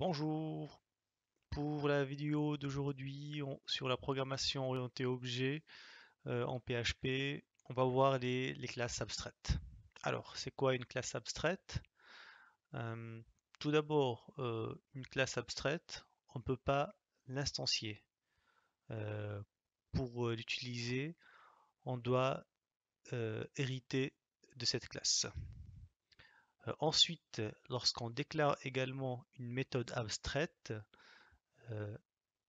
Bonjour, pour la vidéo d'aujourd'hui sur la programmation orientée objet en PHP, on va voir les classes abstraites. Alors, c'est quoi une classe abstraite? Euh, Tout d'abord, une classe abstraite, on ne peut pas l'instancier. Euh, pour l'utiliser, on doit hériter de cette classe. Ensuite, lorsqu'on déclare également une méthode abstraite, euh,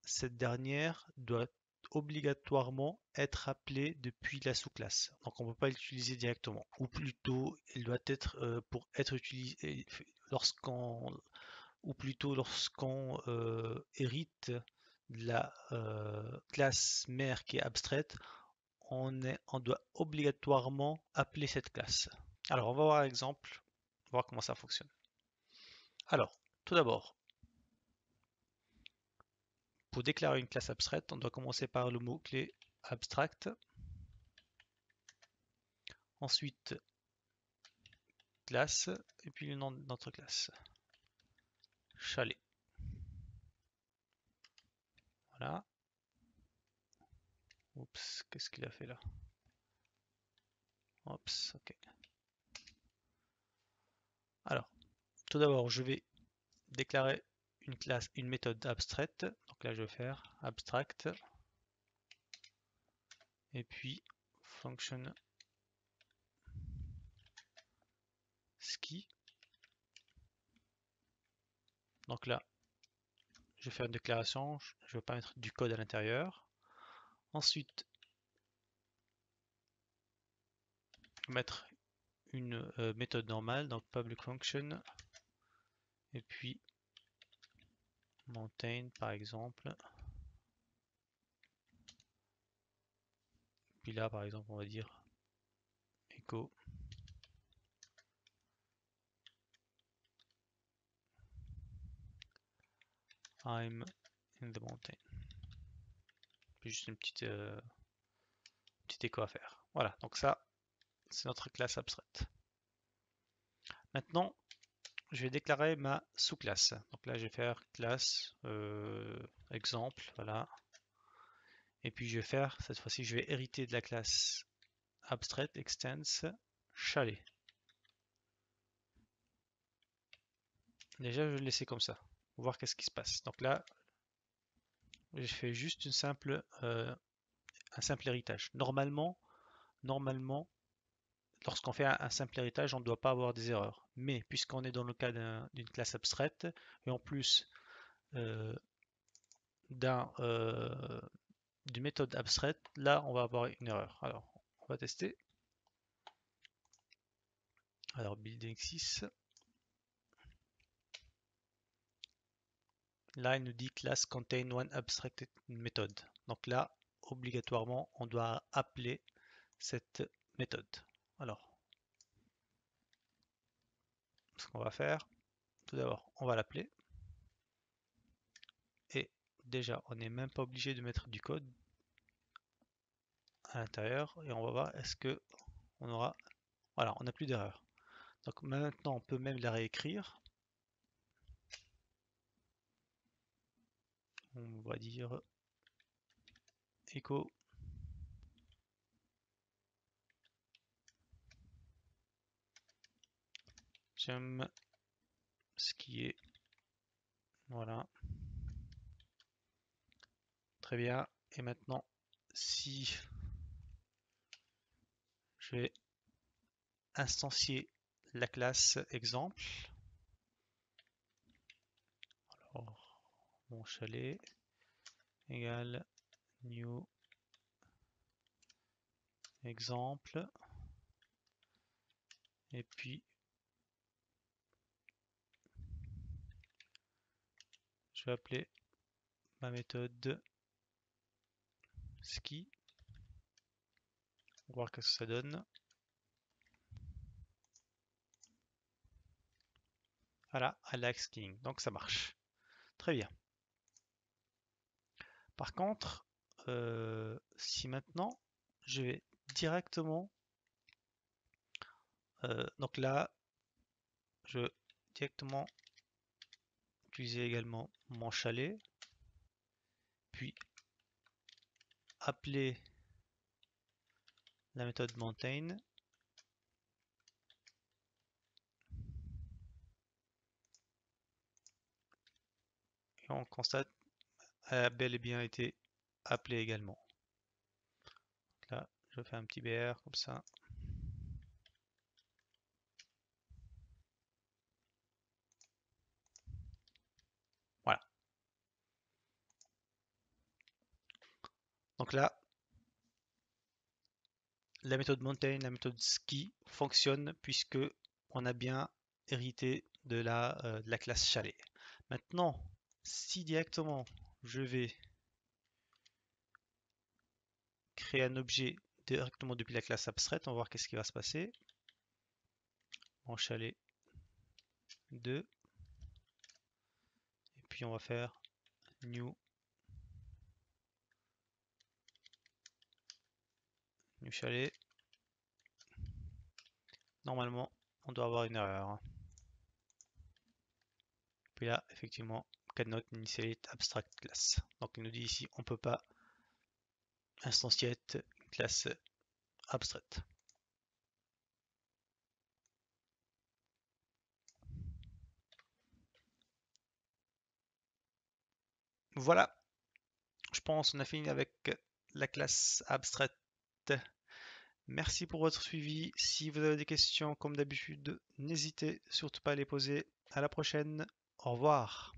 cette dernière doit obligatoirement être appelée depuis la sous-classe. Donc on ne peut pas l'utiliser directement. Ou plutôt, elle doit être pour être utilisée lorsqu'on ou plutôt lorsqu'on hérite de la classe mère qui est abstraite, on doit obligatoirement appeler cette classe. Alors on va voir un exemple, voir comment ça fonctionne. Alors, tout d'abord, pour déclarer une classe abstraite, on doit commencer par le mot-clé abstract. Ensuite, classe, et puis le nom de notre classe. Chalet. Voilà. Oups, qu'est-ce qu'il a fait là? Oups, ok. Alors, tout d'abord, je vais déclarer une classe, une méthode abstraite. Donc là, je vais faire abstract. Et puis, function ski. Donc là, je vais faire une déclaration. Je ne vais pas mettre du code à l'intérieur. Ensuite, je vais mettre une méthode normale, donc public function. Et puis, maintain par exemple. Puis là, par exemple, on va dire echo I'm in the mountain. Puis juste une petite écho à faire. Voilà, donc ça, c'est notre classe abstraite. Maintenant, je vais déclarer ma sous-classe. Donc là, je vais faire classe exemple, voilà. Et puis je vais faire, cette fois-ci, je vais hériter de la classe abstraite extends chalet. Déjà, je vais le laisser comme ça, pour voir qu'est-ce qui se passe. Donc là, je fais juste un simple héritage. Normalement, lorsqu'on fait un simple héritage, on ne doit pas avoir des erreurs. Mais puisqu'on est dans le cas d'une classe abstraite, et en plus euh, d'une méthode abstraite, là on va avoir une erreur. Alors, on va tester. Alors, building 6. Là, il nous dit class contain one abstracted method. Donc là, obligatoirement, on doit appeler cette méthode. Alors, ce qu'on va faire, tout d'abord, on va l'appeler. Et déjà, on n'est même pas obligé de mettre du code à l'intérieur. Et on va voir est-ce que on aura... Voilà, on n'a plus d'erreur. Donc maintenant, on peut même la réécrire. On va dire echo j'aime skier. Voilà, très bien. Et maintenant, si je vais instancier la classe exemple, alors mon chalet égale new exemple, et puis je vais appeler ma méthode ski. On va voir ce que ça donne. Voilà, I like skiing, donc ça marche. Très bien. Par contre, si maintenant je vais directement, donc là, je vais directement utiliser également mon chalet, puis appeler la méthode maintain. Et on constate qu'elle a bel et bien été appelée également. Donc là, je fais un petit BR comme ça. Voilà. Donc là, la méthode maintain, la méthode ski fonctionne puisque on a bien hérité de la classe chalet. Maintenant, si directement je vais créer un objet directement depuis la classe abstraite, on va voir qu'est-ce qui va se passer. Mon chalet 2. Et puis on va faire new chalet. Normalement, on doit avoir une erreur. Puis là, effectivement, cannot initiate abstract class. Donc il nous dit ici, on ne peut pas instancier une classe abstraite. Voilà, je pense qu'on a fini avec la classe abstraite. Merci pour votre suivi. Si vous avez des questions, comme d'habitude, n'hésitez surtout pas à les poser. À la prochaine. Au revoir.